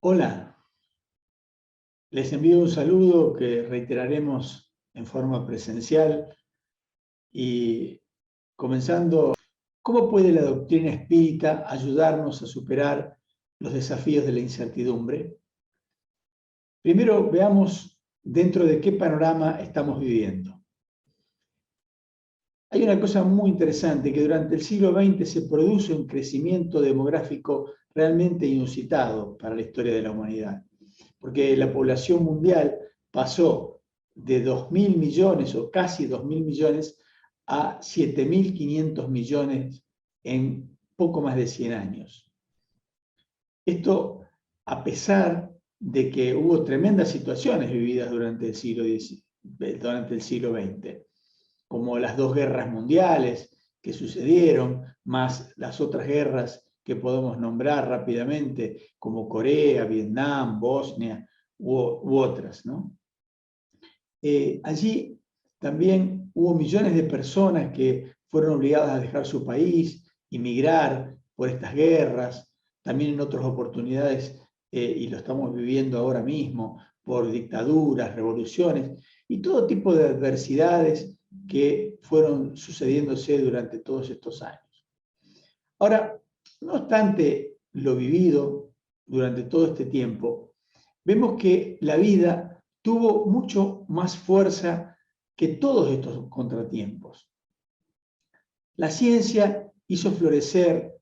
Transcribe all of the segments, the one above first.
Hola, les envío un saludo que reiteraremos en forma presencial y comenzando, ¿cómo puede la doctrina espírita ayudarnos a superar los desafíos de la incertidumbre? Primero veamos dentro de qué panorama estamos viviendo. Hay una cosa muy interesante, que durante el siglo XX se produce un crecimiento demográfico realmente inusitado para la historia de la humanidad, porque la población mundial pasó de 2.000 millones o casi 2.000 millones a 7.500 millones en poco más de 100 años. Esto a pesar de que hubo tremendas situaciones vividas durante el siglo XX, como las dos guerras mundiales que sucedieron, más las otras guerras que podemos nombrar rápidamente, como Corea, Vietnam, Bosnia u otras, ¿no? Allí también hubo millones de personas que fueron obligadas a dejar su país, emigrar por estas guerras, también en otras oportunidades, y lo estamos viviendo ahora mismo, por dictaduras, revoluciones y todo tipo de adversidades que fueron sucediéndose durante todos estos años. Ahora, no obstante lo vivido durante todo este tiempo, vemos que la vida tuvo mucho más fuerza que todos estos contratiempos. La ciencia hizo florecer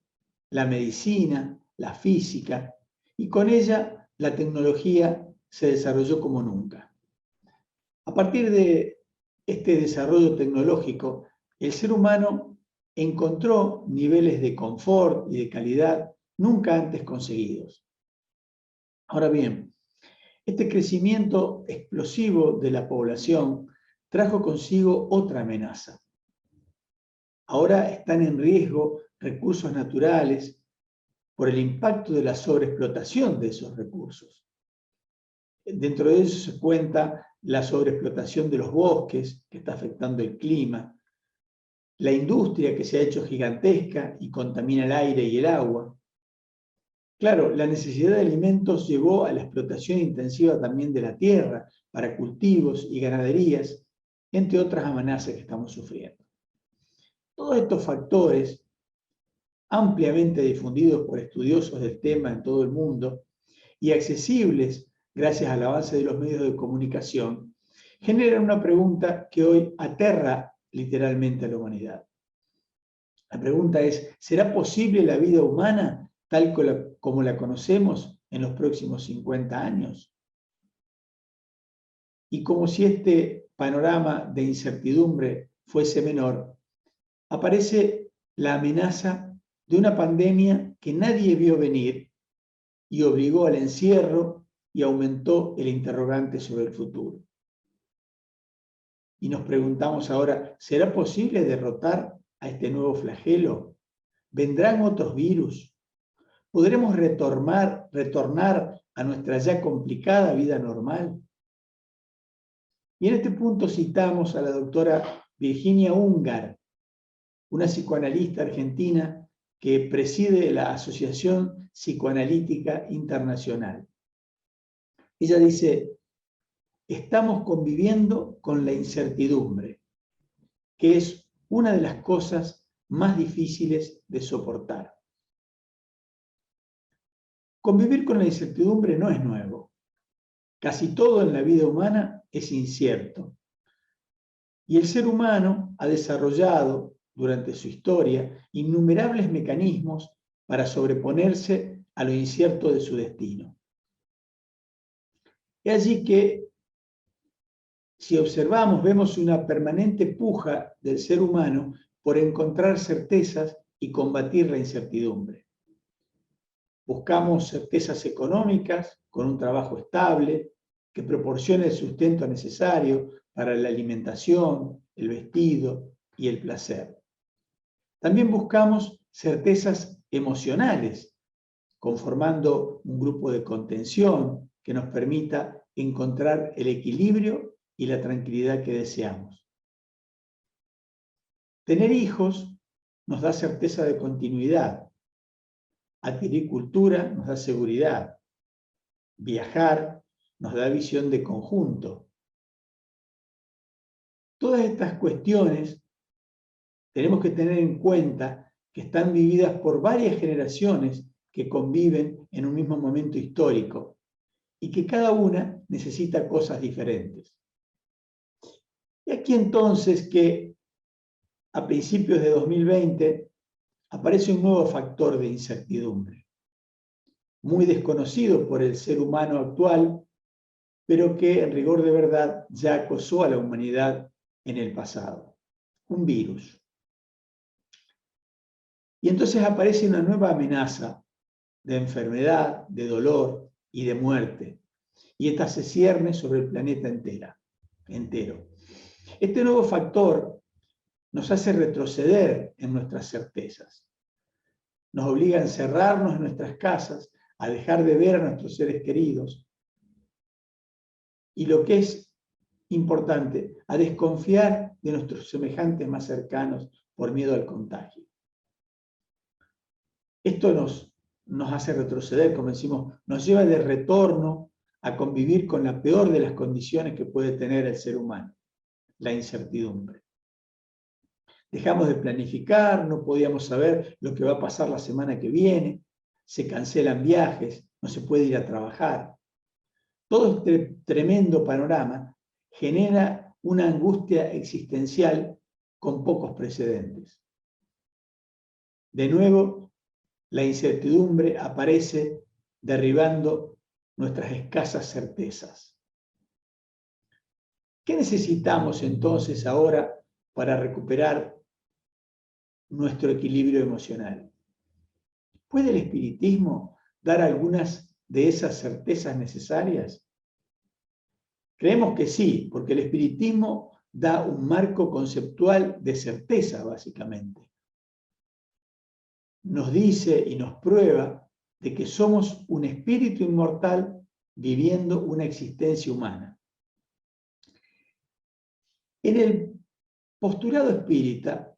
la medicina, la física, y con ella la tecnología se desarrolló como nunca. A partir de este desarrollo tecnológico, el ser humano encontró niveles de confort y de calidad nunca antes conseguidos. Ahora bien, este crecimiento explosivo de la población trajo consigo otra amenaza. Ahora están en riesgo recursos naturales por el impacto de la sobreexplotación de esos recursos. Dentro de eso se cuenta la sobreexplotación de los bosques, que está afectando el clima, la industria que se ha hecho gigantesca y contamina el aire y el agua. Claro, la necesidad de alimentos llevó a la explotación intensiva también de la tierra para cultivos y ganaderías, entre otras amenazas que estamos sufriendo. Todos estos factores, ampliamente difundidos por estudiosos del tema en todo el mundo y accesibles gracias al avance de los medios de comunicación, generan una pregunta que hoy aterra literalmente a la humanidad. La pregunta es, ¿será posible la vida humana tal como la conocemos en los próximos 50 años? Y como si este panorama de incertidumbre fuese menor, aparece la amenaza de una pandemia que nadie vio venir y obligó al encierro y aumentó el interrogante sobre el futuro. Y nos preguntamos ahora, ¿será posible derrotar a este nuevo flagelo? ¿Vendrán otros virus? ¿Podremos retornar a nuestra ya complicada vida normal? Y en este punto citamos a la doctora Virginia Ungar, una psicoanalista argentina que preside la Asociación Psicoanalítica Internacional. Ella dice, estamos conviviendo con la incertidumbre, que es una de las cosas más difíciles de soportar. Convivir con la incertidumbre no es nuevo. Casi todo en la vida humana es incierto. Y el ser humano ha desarrollado durante su historia innumerables mecanismos para sobreponerse a lo incierto de su destino. Es allí que, si observamos, vemos una permanente puja del ser humano por encontrar certezas y combatir la incertidumbre. Buscamos certezas económicas con un trabajo estable que proporcione el sustento necesario para la alimentación, el vestido y el placer. También buscamos certezas emocionales, conformando un grupo de contención que nos permita encontrar el equilibrio y la tranquilidad que deseamos. Tener hijos nos da certeza de continuidad. Adquirir cultura nos da seguridad. Viajar nos da visión de conjunto. Todas estas cuestiones tenemos que tener en cuenta que están vividas por varias generaciones que conviven en un mismo momento histórico y que cada una necesita cosas diferentes. Y aquí entonces que a principios de 2020 aparece un nuevo factor de incertidumbre, muy desconocido por el ser humano actual, pero que en rigor de verdad ya acosó a la humanidad en el pasado, un virus. Y entonces aparece una nueva amenaza de enfermedad, de dolor y de muerte, y esta se cierne sobre el planeta entero. Este nuevo factor nos hace retroceder en nuestras certezas, nos obliga a encerrarnos en nuestras casas, a dejar de ver a nuestros seres queridos, y lo que es importante, a desconfiar de nuestros semejantes más cercanos por miedo al contagio. Esto nos hace retroceder, como decimos, nos lleva de retorno a convivir con la peor de las condiciones que puede tener el ser humano, la incertidumbre. Dejamos de planificar, no podíamos saber lo que va a pasar la semana que viene, se cancelan viajes, no se puede ir a trabajar. Todo este tremendo panorama genera una angustia existencial con pocos precedentes. De nuevo, la incertidumbre aparece derribando nuestras escasas certezas. ¿Qué necesitamos entonces ahora para recuperar nuestro equilibrio emocional? ¿Puede el espiritismo dar algunas de esas certezas necesarias? Creemos que sí, porque el espiritismo da un marco conceptual de certeza, básicamente. Nos dice y nos prueba de que somos un espíritu inmortal viviendo una existencia humana. En el postulado espírita,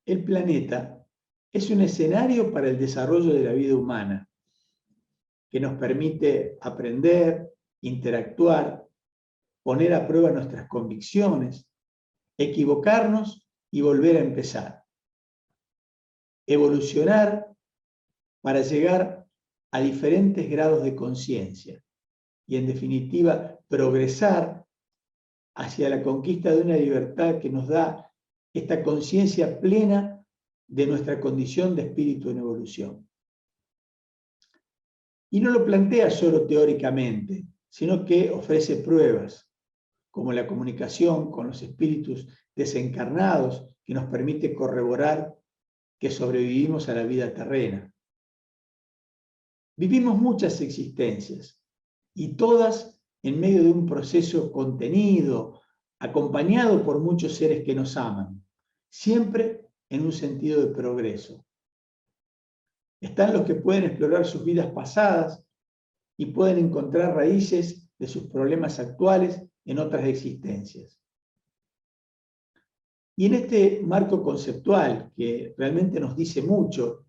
el planeta es un escenario para el desarrollo de la vida humana, que nos permite aprender, interactuar, poner a prueba nuestras convicciones, equivocarnos y volver a empezar. Evolucionar para llegar a diferentes grados de conciencia y, en definitiva, progresar hacia la conquista de una libertad que nos da esta conciencia plena de nuestra condición de espíritu en evolución. Y no lo plantea solo teóricamente, sino que ofrece pruebas, como la comunicación con los espíritus desencarnados, que nos permite corroborar que sobrevivimos a la vida terrena. Vivimos muchas existencias, y todas en medio de un proceso contenido, acompañado por muchos seres que nos aman, siempre en un sentido de progreso. Están los que pueden explorar sus vidas pasadas y pueden encontrar raíces de sus problemas actuales en otras existencias. Y en este marco conceptual, que realmente nos dice mucho,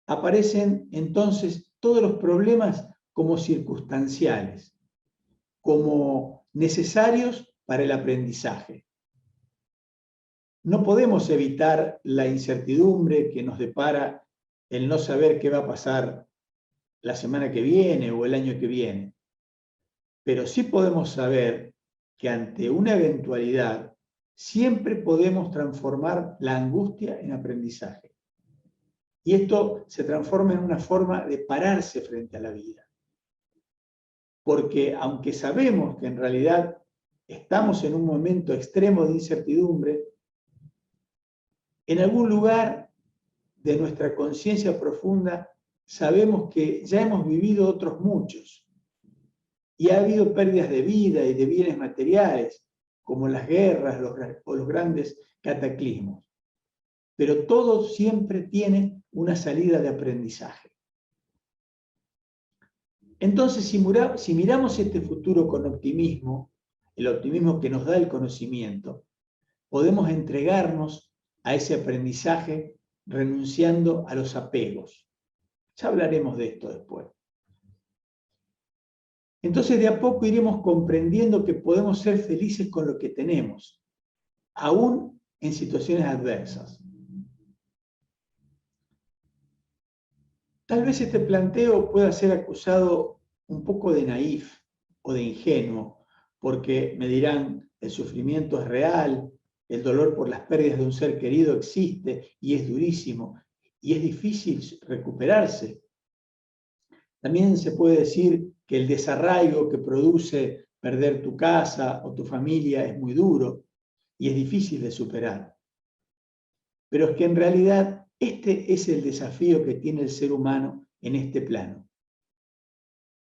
aparecen entonces todos los problemas como circunstanciales, como necesarios para el aprendizaje. No podemos evitar la incertidumbre que nos depara el no saber qué va a pasar la semana que viene o el año que viene, pero sí podemos saber que ante una eventualidad siempre podemos transformar la angustia en aprendizaje. Y esto se transforma en una forma de pararse frente a la vida. Porque aunque sabemos que en realidad estamos en un momento extremo de incertidumbre, en algún lugar de nuestra conciencia profunda sabemos que ya hemos vivido otros muchos. Y ha habido pérdidas de vida y de bienes materiales, como las guerras o los grandes cataclismos. Pero todo siempre tiene una salida de aprendizaje. Entonces, si miramos este futuro con optimismo, el optimismo que nos da el conocimiento, podemos entregarnos a ese aprendizaje renunciando a los apegos. Ya hablaremos de esto después. Entonces de a poco iremos comprendiendo que podemos ser felices con lo que tenemos, aún en situaciones adversas. Tal vez este planteo pueda ser acusado un poco de naif o de ingenuo, porque me dirán, el sufrimiento es real, el dolor por las pérdidas de un ser querido existe y es durísimo, y es difícil recuperarse. También se puede decir que el desarraigo que produce perder tu casa o tu familia es muy duro y es difícil de superar. Pero es que en realidad este es el desafío que tiene el ser humano en este plano.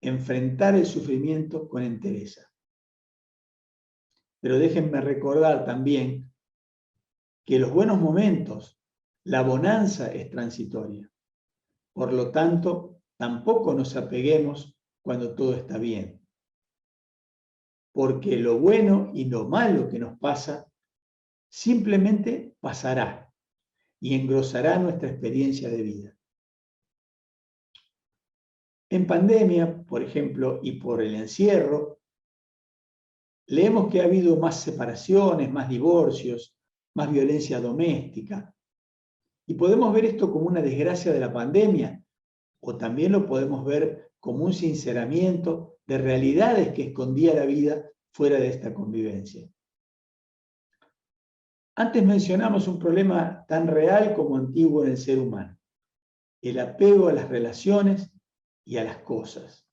Enfrentar el sufrimiento con entereza. Pero déjenme recordar también que los buenos momentos, la bonanza es transitoria. Por lo tanto, tampoco nos apeguemos cuando todo está bien. Porque lo bueno y lo malo que nos pasa simplemente pasará y engrosará nuestra experiencia de vida. En pandemia, por ejemplo, y por el encierro, leemos que ha habido más separaciones, más divorcios, más violencia doméstica. Y podemos ver esto como una desgracia de la pandemia, o también lo podemos ver como un sinceramiento de realidades que escondía la vida fuera de esta convivencia. Antes mencionamos un problema tan real como antiguo en el ser humano, el apego a las relaciones y a las cosas.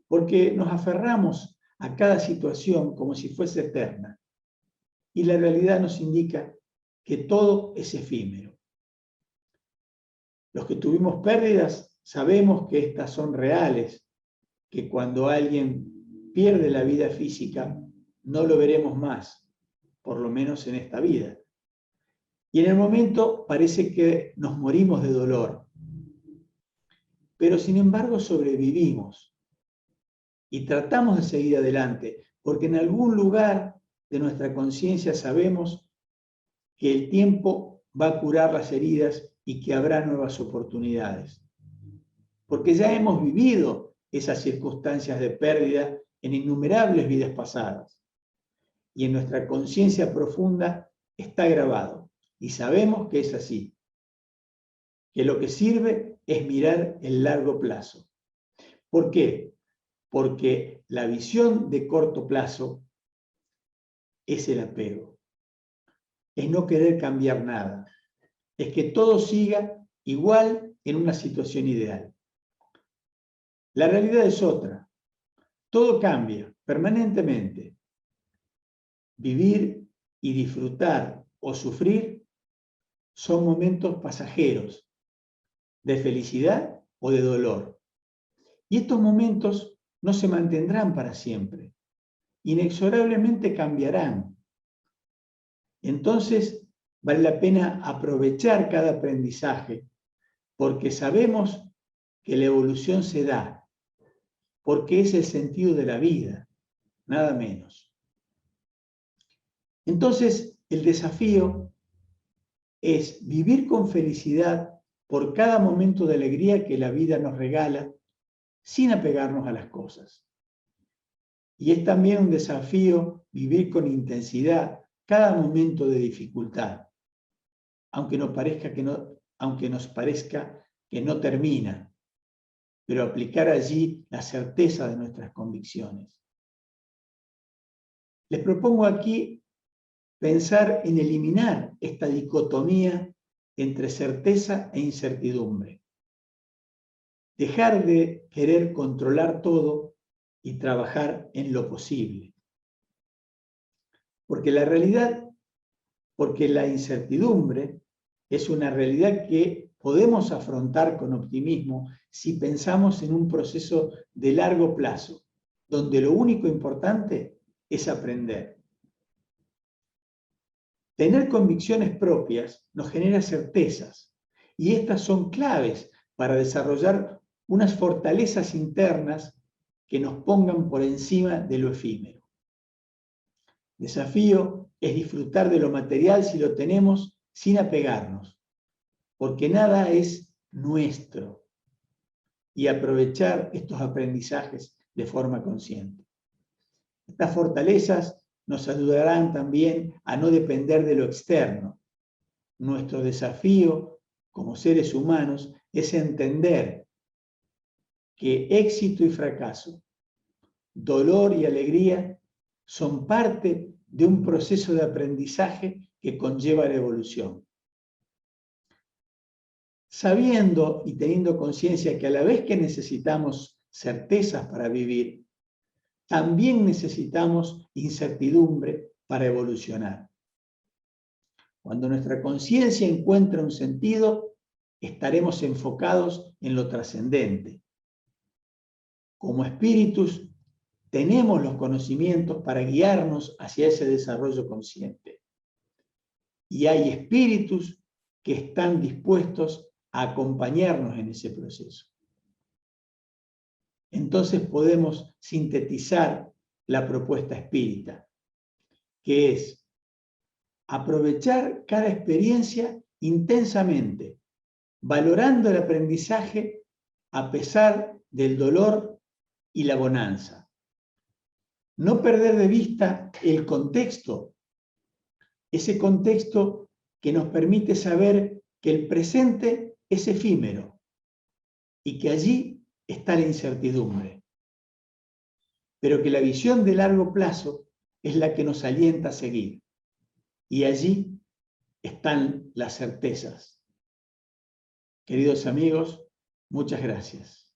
Porque nos aferramos a cada situación como si fuese eterna, y la realidad nos indica que todo es efímero. Los que tuvimos pérdidas sabemos que estas son reales, que cuando alguien pierde la vida física no lo veremos más, por lo menos en esta vida. Y en el momento parece que nos morimos de dolor, pero sin embargo sobrevivimos y tratamos de seguir adelante, porque en algún lugar de nuestra conciencia sabemos que el tiempo va a curar las heridas y que habrá nuevas oportunidades. Porque ya hemos vivido esas circunstancias de pérdida en innumerables vidas pasadas. Y en nuestra conciencia profunda está grabado. Y sabemos que es así. Que lo que sirve es mirar el largo plazo. ¿Por qué? Porque la visión de corto plazo es el apego. Es no querer cambiar nada. Es que todo siga igual en una situación ideal. La realidad es otra. Todo cambia permanentemente. Vivir y disfrutar o sufrir son momentos pasajeros, de felicidad o de dolor. Y estos momentos no se mantendrán para siempre. Inexorablemente cambiarán. Entonces, vale la pena aprovechar cada aprendizaje, porque sabemos que la evolución se da, porque es el sentido de la vida, nada menos. Entonces, el desafío es vivir con felicidad por cada momento de alegría que la vida nos regala, sin apegarnos a las cosas. Y es también un desafío vivir con intensidad cada momento de dificultad, aunque nos parezca que no termina, pero aplicar allí la certeza de nuestras convicciones. Les propongo aquí pensar en eliminar esta dicotomía entre certeza e incertidumbre. Dejar de querer controlar todo y trabajar en lo posible. Porque la incertidumbre es una realidad que podemos afrontar con optimismo si pensamos en un proceso de largo plazo, donde lo único importante es aprender. Tener convicciones propias nos genera certezas, y estas son claves para desarrollar unas fortalezas internas que nos pongan por encima de lo efímero. Desafío es disfrutar de lo material si lo tenemos sin apegarnos, porque nada es nuestro, y aprovechar estos aprendizajes de forma consciente. Estas fortalezas nos ayudarán también a no depender de lo externo. Nuestro desafío como seres humanos es entender que éxito y fracaso, dolor y alegría son parte de un proceso de aprendizaje que conlleva la evolución. Sabiendo y teniendo conciencia que a la vez que necesitamos certezas para vivir, también necesitamos incertidumbre para evolucionar. Cuando nuestra conciencia encuentra un sentido, estaremos enfocados en lo trascendente. Como espíritus, tenemos los conocimientos para guiarnos hacia ese desarrollo consciente. Y hay espíritus que están dispuestos a acompañarnos en ese proceso. Entonces podemos sintetizar la propuesta espírita, que es aprovechar cada experiencia intensamente, valorando el aprendizaje a pesar del dolor y la bonanza. No perder de vista el contexto, ese contexto que nos permite saber que el presente es efímero y que allí está la incertidumbre, pero que la visión de largo plazo es la que nos alienta a seguir, y allí están las certezas. Queridos amigos, muchas gracias.